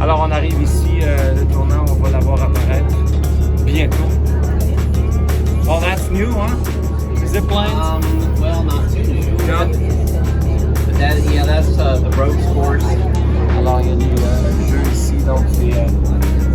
Alors on arrive ici, le tournant, on va la voir apparaître bientôt. Oh, that's new, huh? Zip lines? Well, not too new. No. But that's the ropes course. Alors il y a des jeux ici, donc c'est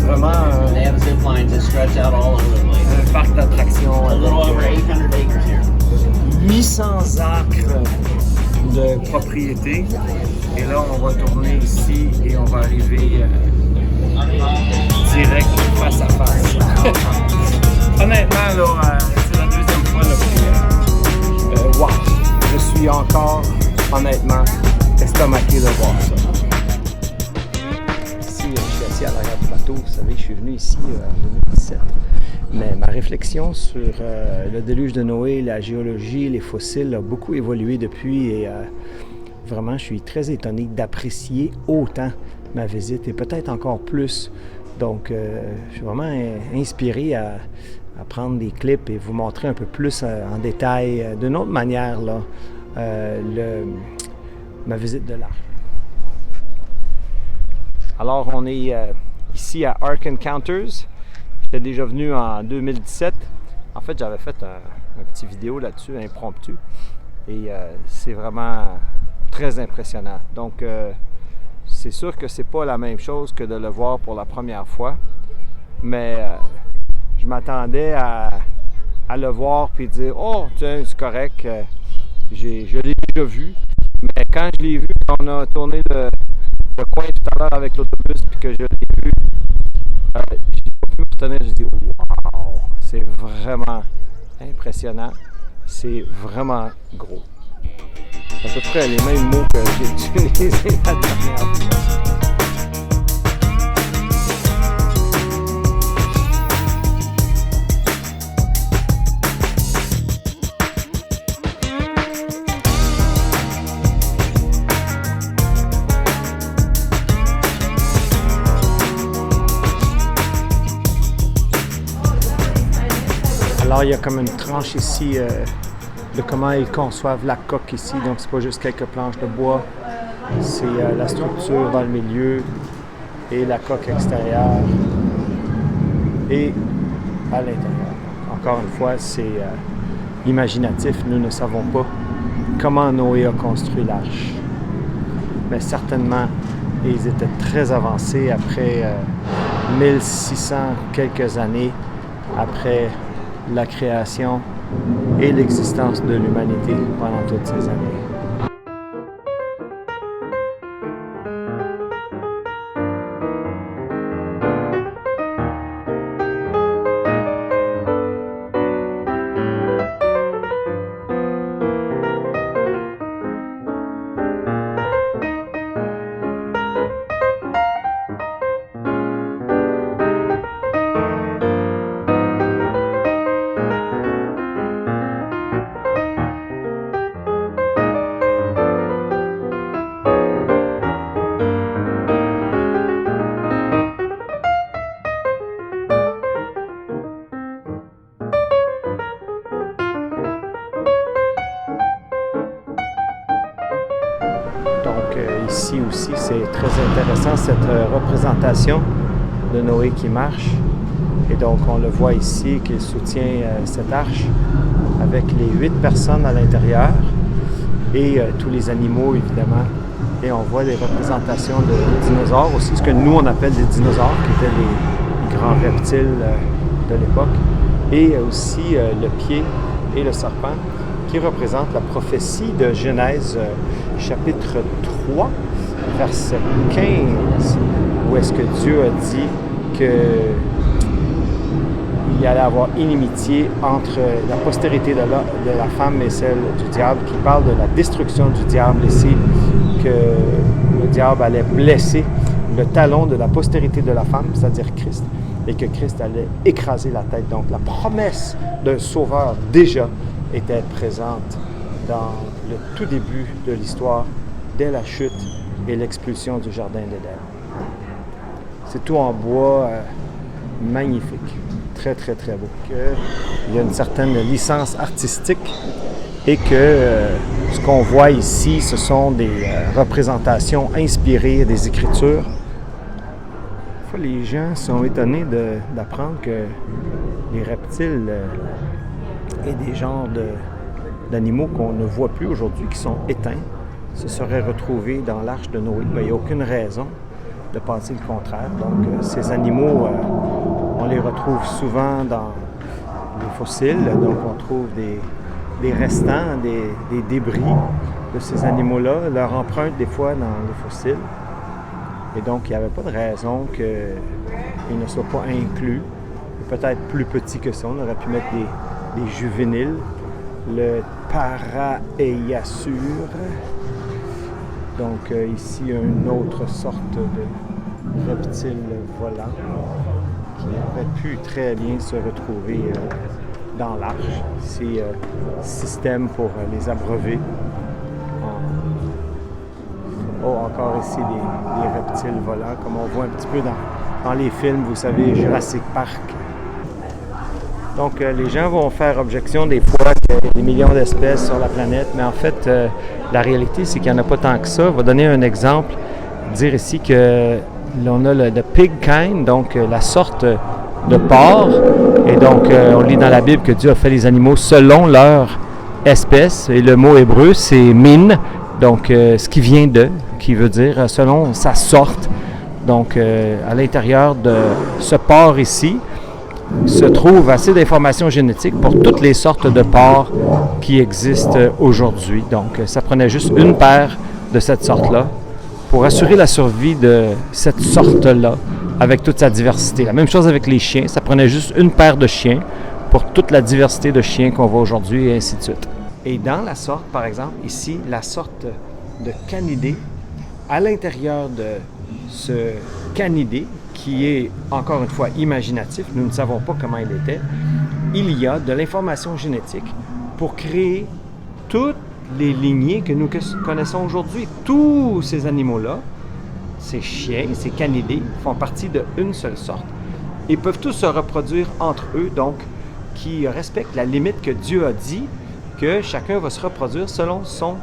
vraiment They have zip lines that stretch out all over the place. un parc d'attractions. A little over 800 acres here. 800 acres de propriété. Et là, on va tourner ici et on va arriver direct face à face. Honnêtement, là, c'est la deuxième fois que wow, je suis encore, honnêtement, estomaqué de voir ça. Ici, je suis assis à l'arrière du bateau. Vous savez, je suis venu ici en 2017. Mais ma réflexion sur le déluge de Noé, la géologie, les fossiles a beaucoup évolué depuis et vraiment, je suis très étonné d'apprécier autant ma visite et peut-être encore plus. Donc, je suis vraiment inspiré à prendre des clips et vous montrer un peu plus en détail, d'une autre manière, là, ma visite de l'Arche. Alors, on est ici à Ark Encounters. J'étais déjà venu en 2017. En fait, j'avais fait un petit vidéo là-dessus, impromptu. Et c'est vraiment très impressionnant. Donc, c'est sûr que c'est pas la même chose que de le voir pour la première fois. Mais je m'attendais à le voir puis dire « Oh, tiens, c'est correct, je l'ai déjà vu. » Mais quand je l'ai vu, quand on a tourné le coin tout à l'heure avec l'autobus puis que je l'ai vu, j'ai pas pu me retenir. J'ai dit « Wow! » C'est vraiment impressionnant. C'est vraiment gros. C'est à peu près les mêmes mots que j'ai utilisés la dernière fois. Alors, il y a comme une tranche ici de comment ils conçoivent la coque ici. Donc, c'est pas juste quelques planches de bois, c'est la structure dans le milieu et la coque extérieure et à l'intérieur. Encore une fois, c'est imaginatif. Nous ne savons pas comment Noé a construit l'arche. Mais certainement, ils étaient très avancés après 1600 quelques années après la création et l'existence de l'humanité pendant toutes ces années. Ici aussi, c'est très intéressant cette représentation de Noé qui marche. Et donc, on le voit ici qu'il soutient cette arche avec les 8 personnes à l'intérieur et tous les animaux, évidemment. Et on voit des représentations de dinosaures aussi, ce que nous, on appelle des dinosaures, qui étaient les grands reptiles de l'époque. Et aussi le pied et le serpent, qui représentent la prophétie de Genèse, chapitre 3, verset 15, où est-ce que Dieu a dit qu'il y allait avoir inimitié entre la postérité de la femme et celle du diable, qui parle de la destruction du diable ici, que le diable allait blesser le talon de la postérité de la femme, c'est-à-dire Christ, et que Christ allait écraser la tête. Donc la promesse d'un sauveur déjà était présente dans le tout début de l'histoire, dès la chute et l'expulsion du Jardin d'Éden. C'est tout en bois, magnifique, très très très beau. Il y a une certaine licence artistique et que ce qu'on voit ici, ce sont des représentations inspirées des Écritures fois, les gens sont étonnés d'apprendre que les reptiles et des genres d'animaux qu'on ne voit plus aujourd'hui, qui sont éteints, se seraient retrouvés dans l'arche de Noé. Il n'y a aucune raison de penser le contraire. Donc, ces animaux, on les retrouve souvent dans les fossiles. Donc, on trouve des restants, des débris de ces animaux-là, leur empreinte des fois dans les fossiles. Et donc, il n'y avait pas de raison qu'ils ne soient pas inclus. Peut-être plus petits que ça, on aurait pu mettre des juvéniles. Le Paraeyassure. Donc, ici, une autre sorte de reptile volant qui aurait pu très bien se retrouver dans l'arche. C'est système pour les abreuver. Oh, encore ici des reptiles volants, comme on voit un petit peu dans les films, vous savez, Jurassic Park. Donc, les gens vont faire objection des fois qu'il y a des millions d'espèces sur la planète, mais en fait, la réalité, c'est qu'il n'y en a pas tant que ça. Je vais donner un exemple, dire ici que l'on a le pig kind, donc la sorte de porc, et donc on lit dans la Bible que Dieu a fait les animaux selon leur espèce, et le mot hébreu, c'est min, donc ce qui vient de, qui veut dire selon sa sorte. Donc, à l'intérieur de ce porc ici, se trouve assez d'informations génétiques pour toutes les sortes de porcs qui existent aujourd'hui. Donc, ça prenait juste une paire de cette sorte-là pour assurer la survie de cette sorte-là avec toute sa diversité. La même chose avec les chiens, ça prenait juste une paire de chiens pour toute la diversité de chiens qu'on voit aujourd'hui et ainsi de suite. Et dans la sorte, par exemple, ici, la sorte de canidé, à l'intérieur de ce canidé, qui est, encore une fois, imaginatif, nous ne savons pas comment il était, il y a de l'information génétique pour créer toutes les lignées que nous connaissons aujourd'hui. Tous ces animaux-là, ces chiens, ces canidés, font partie d'une seule sorte et peuvent tous se reproduire entre eux, donc qui respectent la limite que Dieu a dit que chacun va se reproduire selon son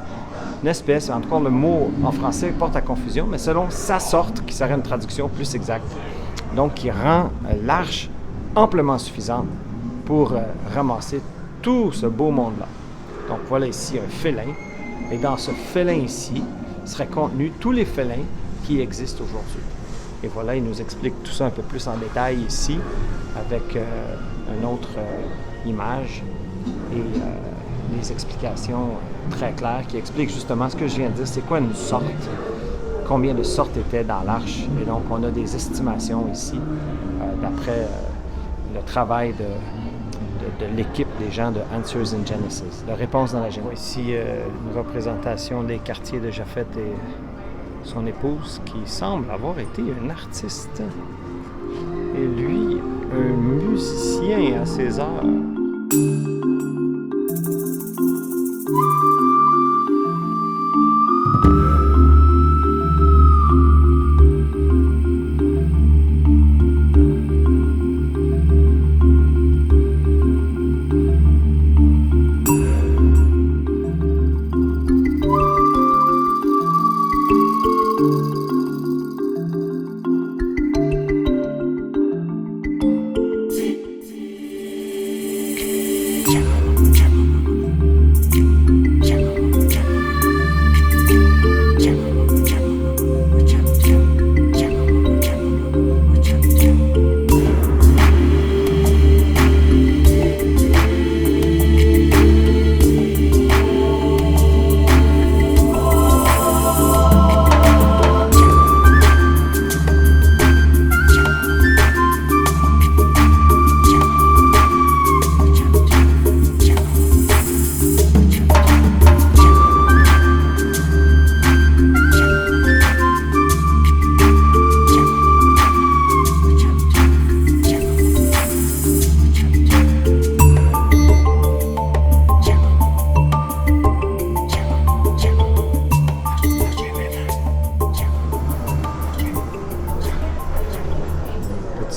espèce. En tout cas, le mot en français porte à confusion, mais selon sa sorte, qui serait une traduction plus exacte. Donc, qui rend l'arche amplement suffisante pour ramasser tout ce beau monde-là. Donc, voilà ici un félin. Et dans ce félin ici, seraient contenus tous les félins qui existent aujourd'hui. Et voilà, il nous explique tout ça un peu plus en détail ici, avec une autre image et des explications très claires qui expliquent justement ce que je viens de dire. C'est quoi une sorte? Combien de sortes étaient dans l'arche? Et donc, on a des estimations ici, d'après le travail de l'équipe des gens de Answers in Genesis, de Réponse dans la Genèse. Ici, une représentation des quartiers de Japhet et son épouse, qui semble avoir été un artiste. Et lui, un musicien à ses heures.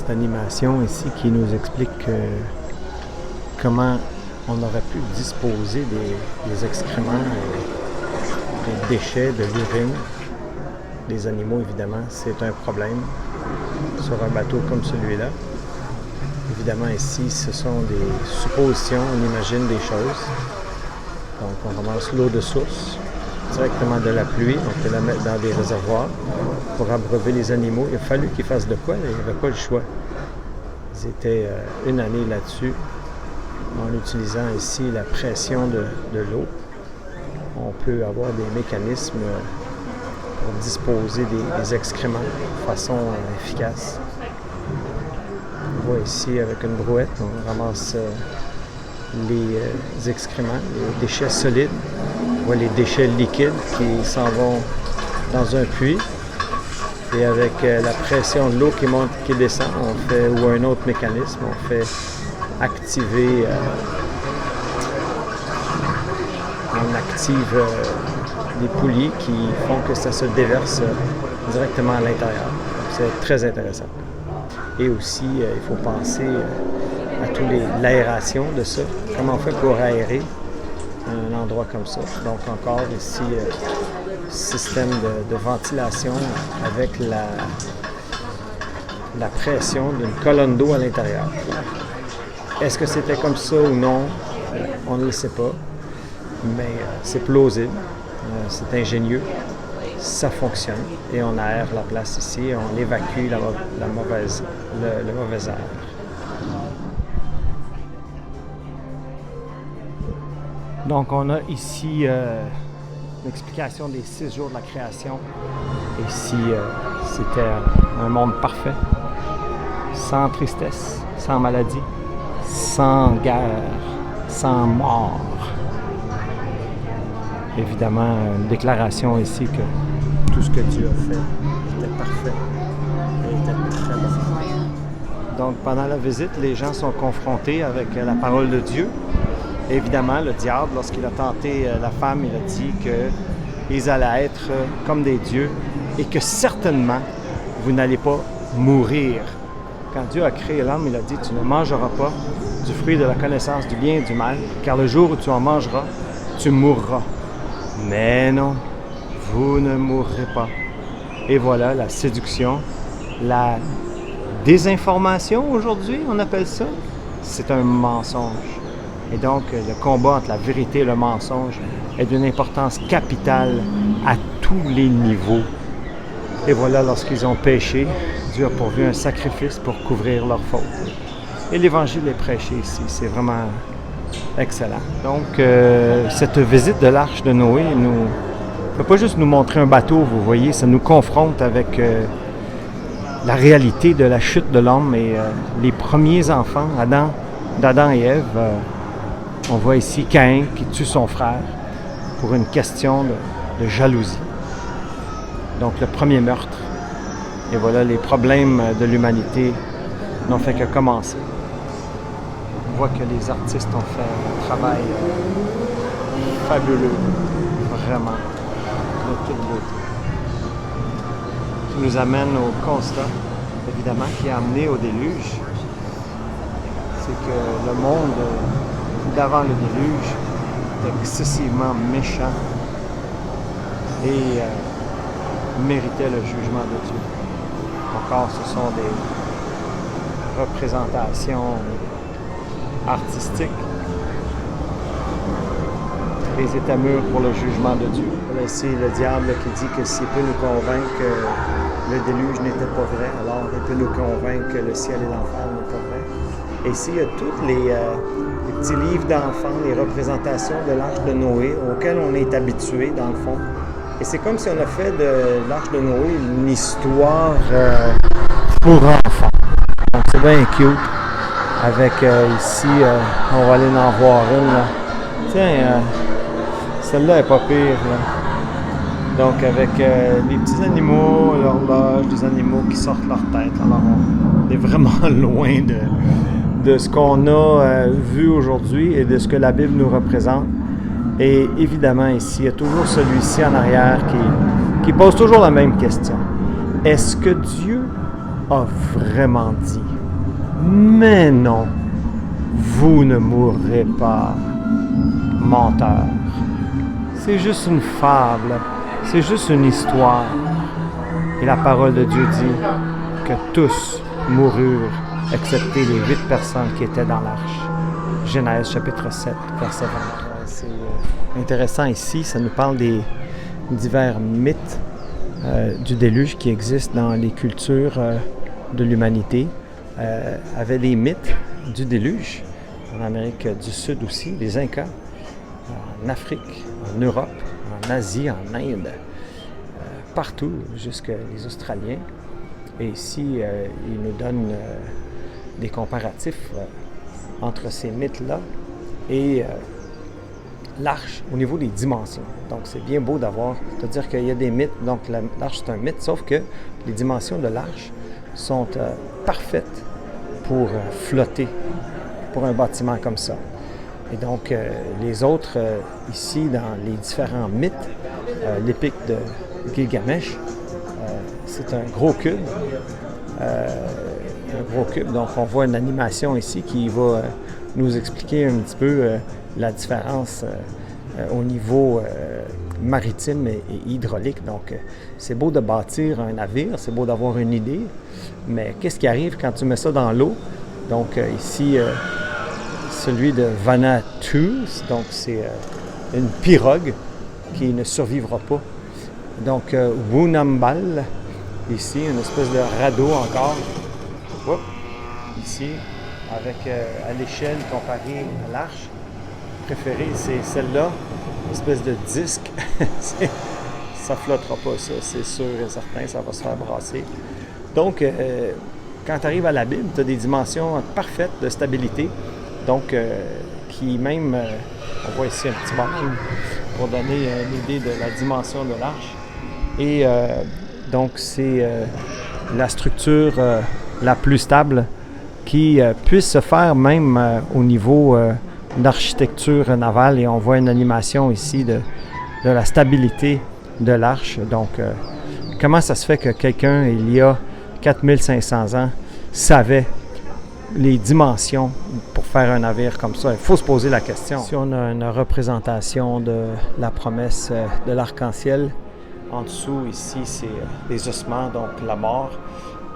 Animation ici qui nous explique comment on aurait pu disposer des excréments, des déchets, de l'urine des animaux, évidemment. C'est un problème. sur un bateau comme celui-là. Évidemment, ici, ce sont des suppositions, on imagine des choses. Donc, on ramasse l'eau de source directement de la pluie, on peut la mettre dans des réservoirs pour abreuver les animaux. Il a fallu qu'ils fassent de quoi, il n'y avait pas le choix. Ils étaient une année là-dessus, en utilisant ici la pression de l'eau. On peut avoir des mécanismes pour disposer des excréments de façon efficace. On voit ici avec une brouette, on ramasse les excréments, les déchets solides. On voit les déchets liquides qui s'en vont dans un puits. Et avec la pression de l'eau qui monte, qui descend, ou un autre mécanisme, on fait activer, on active des poulies qui font que ça se déverse directement à l'intérieur. C'est très intéressant. Et aussi, il faut penser à toute l'aération de ça. Comment on fait pour aérer un endroit comme ça? Donc encore ici, système de ventilation avec la pression d'une colonne d'eau à l'intérieur. Est-ce que c'était comme ça ou non? On ne le sait pas. Mais c'est plausible, c'est ingénieux, ça fonctionne. Et on aère la place ici, on évacue le mauvais air. Donc on a ici l'explication des 6 jours de la création. Et ici, c'était un monde parfait, sans tristesse, sans maladie, sans guerre, sans mort. Évidemment, une déclaration ici que tout ce que Dieu a fait était parfait et était très bon. Donc, pendant la visite, les gens sont confrontés avec la parole de Dieu. Évidemment, le diable, lorsqu'il a tenté la femme, il a dit qu'ils allaient être comme des dieux et que certainement, vous n'allez pas mourir. Quand Dieu a créé l'homme, il a dit, tu ne mangeras pas du fruit de la connaissance du bien et du mal, car le jour où tu en mangeras, tu mourras. Mais non, vous ne mourrez pas. Et voilà, la séduction, la désinformation aujourd'hui, on appelle ça, c'est un mensonge. Et donc, le combat entre la vérité et le mensonge est d'une importance capitale à tous les niveaux. Et voilà, lorsqu'ils ont péché, Dieu a pourvu un sacrifice pour couvrir leurs fautes. Et l'Évangile est prêché ici, c'est vraiment excellent. Donc, cette visite de l'Arche de Noé ne peut pas juste nous montrer un bateau, vous voyez, ça nous confronte avec la réalité de la chute de l'homme et les premiers enfants, d'Adam et Ève. On voit ici Caïn qui tue son frère pour une question de jalousie. Donc, le premier meurtre. Et voilà, les problèmes de l'humanité n'ont fait que commencer. On voit que les artistes ont fait un travail fabuleux, vraiment, de toute beauté. Qui nous amène au constat, évidemment, qui a amené au déluge. C'est que le monde d'avant le déluge était excessivement méchant et méritait le jugement de Dieu. Encore, ce sont des représentations artistiques. Les états mûrs pour le jugement de Dieu. Là, ici, le diable qui dit que s'il peut nous convaincre que le déluge n'était pas vrai, alors il peut nous convaincre que le ciel et l'enfer n'est pas vrai. Et ici, il y a tous les petits livres d'enfants, les représentations de l'Arche de Noé auxquelles on est habitué, dans le fond. Et c'est comme si on a fait de l'Arche de Noé une histoire pour enfants. Donc, c'est bien cute. Avec ici, on va aller en voir une. Là. Tiens, celle-là est pas pire. Là. Donc, avec les petits animaux, l'horloge, des animaux qui sortent leur tête. Alors, on est vraiment loin de ce qu'on a vu aujourd'hui et de ce que la Bible nous représente. Et évidemment, ici, il y a toujours celui-ci en arrière qui pose toujours la même question. Est-ce que Dieu a vraiment dit? Mais non, vous ne mourrez pas, menteur. C'est juste une fable, c'est juste une histoire. Et la parole de Dieu dit, que tous moururent, excepté les 8 personnes qui étaient dans l'arche. Genèse chapitre 7, verset 23. C'est intéressant ici, ça nous parle des divers mythes du déluge qui existent dans les cultures de l'humanité. Avait les mythes du déluge, en Amérique du Sud aussi, les Incas, en Afrique, en Europe, en Asie, en Inde, partout, jusqu'à les Australiens. Et ici, il nous donne des comparatifs entre ces mythes-là et l'arche au niveau des dimensions. Donc, c'est bien beau c'est-à-dire qu'il y a des mythes, donc l'arche c'est un mythe, sauf que les dimensions de l'arche sont parfaites pour flotter pour un bâtiment comme ça. Et donc, les autres, ici, dans les différents mythes, l'épique de Gilgamesh, c'est un gros cube. Donc, on voit une animation ici qui va nous expliquer un petit peu la différence au niveau maritime et hydraulique. Donc, c'est beau de bâtir un navire, c'est beau d'avoir une idée, mais qu'est-ce qui arrive quand tu mets ça dans l'eau? Donc, ici, celui de Vanuatu, donc c'est une pirogue qui ne survivra pas. Donc, Wunambal, ici, une espèce de radeau encore. Oups. Ici, avec à l'échelle comparée à l'arche. Préférée, c'est celle-là, une espèce de disque. Ça flottera pas, ça, c'est sûr et certain, ça va se faire brasser. Donc, quand tu arrives à la Bible, tu as des dimensions parfaites de stabilité. Donc, qui même, on voit ici un petit barème pour donner une idée de la dimension de l'arche. Et donc, c'est la structure la plus stable qui puisse se faire même au niveau d'architecture navale. Et on voit une animation ici de la stabilité de l'arche. Donc, comment ça se fait que quelqu'un, il y a 4500 ans, savait les dimensions pour faire un navire comme ça? Il faut se poser la question. Ici, on a une représentation de la promesse de l'arc-en-ciel. En dessous, ici, c'est les ossements, donc la mort.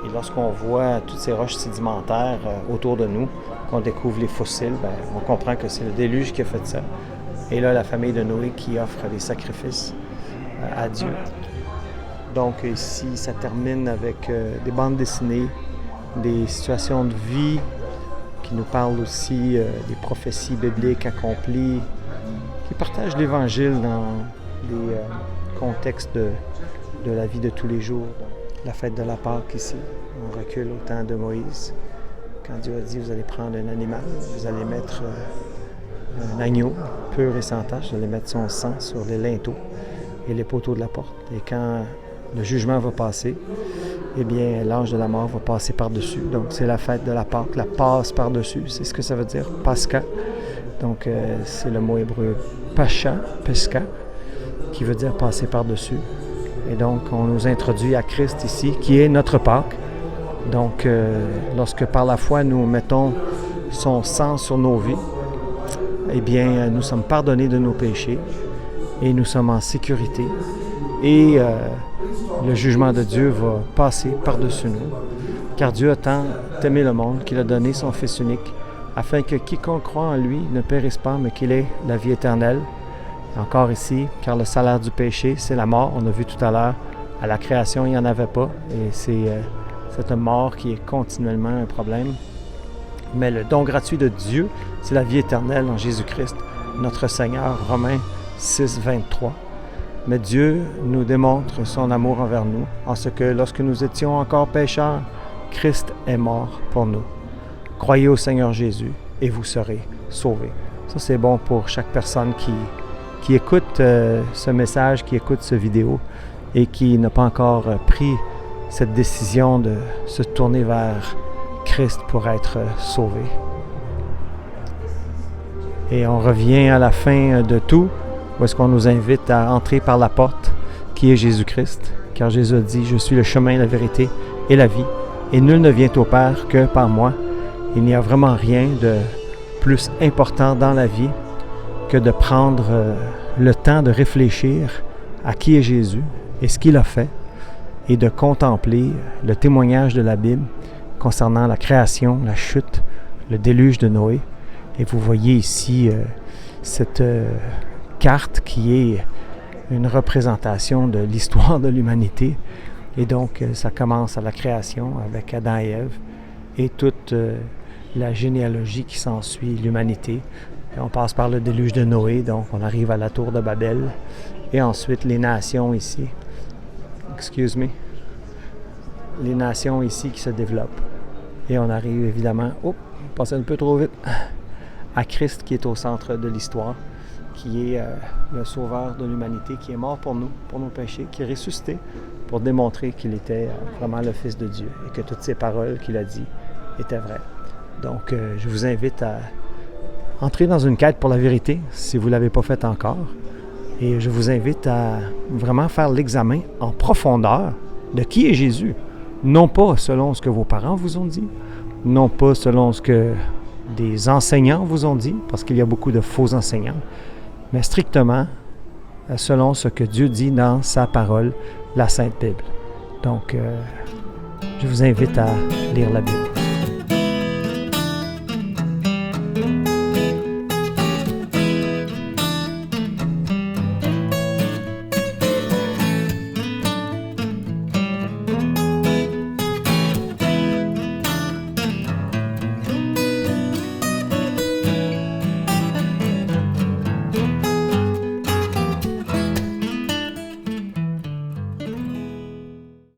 Et lorsqu'on voit toutes ces roches sédimentaires autour de nous, qu'on découvre les fossiles, on comprend que c'est le déluge qui a fait ça. Et là, la famille de Noé qui offre des sacrifices à Dieu. Donc ici, ça termine avec des bandes dessinées, des situations de vie qui nous parlent aussi des prophéties bibliques accomplies, qui partagent l'Évangile dans les contextes de la vie de tous les jours. La fête de la Pâque ici, on recule au temps de Moïse. Quand Dieu a dit, vous allez prendre un animal, vous allez mettre un agneau pur et sans tache, vous allez mettre son sang sur les linteaux et les poteaux de la porte. Et quand le jugement va passer, eh bien, l'ange de la mort va passer par-dessus. Donc, c'est la fête de la Pâque, la passe par-dessus. C'est ce que ça veut dire, Pascha. Donc, c'est le mot hébreu Pascha, Pesca, qui veut dire passer par-dessus. Et donc, on nous introduit à Christ ici, qui est notre Pâque. Donc, lorsque par la foi, nous mettons son sang sur nos vies, eh bien, nous sommes pardonnés de nos péchés et nous sommes en sécurité. Et le jugement de Dieu va passer par-dessus nous. Car Dieu a tant aimé le monde qu'il a donné son Fils unique, afin que quiconque croit en lui ne périsse pas, mais qu'il ait la vie éternelle. Encore ici, car le salaire du péché, c'est la mort. On a vu tout à l'heure, à la création, il n'y en avait pas. Et c'est cette mort qui est continuellement un problème. Mais le don gratuit de Dieu, c'est la vie éternelle en Jésus-Christ, notre Seigneur. Romains 6, 23. Mais Dieu nous démontre son amour envers nous, en ce que lorsque nous étions encore pécheurs, Christ est mort pour nous. Croyez au Seigneur Jésus et vous serez sauvés. Ça, c'est bon pour chaque personne qui écoute ce message, qui écoute cette vidéo et qui n'a pas encore pris cette décision de se tourner vers Christ pour être sauvé. Et on revient à la fin de tout, où est-ce qu'on nous invite à entrer par la porte qui est Jésus-Christ, car Jésus a dit « Je suis le chemin, la vérité et la vie, et nul ne vient au Père que par moi. » Il n'y a vraiment rien de plus important dans la vie que de prendre le temps de réfléchir à qui est Jésus et ce qu'il a fait, et de contempler le témoignage de la Bible concernant la création, la chute, le déluge de Noé. Et vous voyez ici cette carte qui est une représentation de l'histoire de l'humanité. Et donc, ça commence à la création avec Adam et Ève et toute la généalogie qui s'ensuit, l'humanité. Et on passe par le déluge de Noé, donc on arrive à la tour de Babel. Et ensuite, les nations ici. Excuse me. Les nations ici qui se développent. Et on arrive évidemment, on passe un peu trop vite, à Christ qui est au centre de l'histoire, qui est le sauveur de l'humanité, qui est mort pour nous, pour nos péchés, qui est ressuscité pour démontrer qu'il était vraiment le Fils de Dieu et que toutes ces paroles qu'il a dites étaient vraies. Donc, je vous invite à entrer dans une quête pour la vérité, si vous ne l'avez pas fait encore. Et je vous invite à vraiment faire l'examen en profondeur de qui est Jésus. Non pas selon ce que vos parents vous ont dit, non pas selon ce que des enseignants vous ont dit, parce qu'il y a beaucoup de faux enseignants, mais strictement selon ce que Dieu dit dans sa parole, la Sainte Bible. Donc, je vous invite à lire la Bible.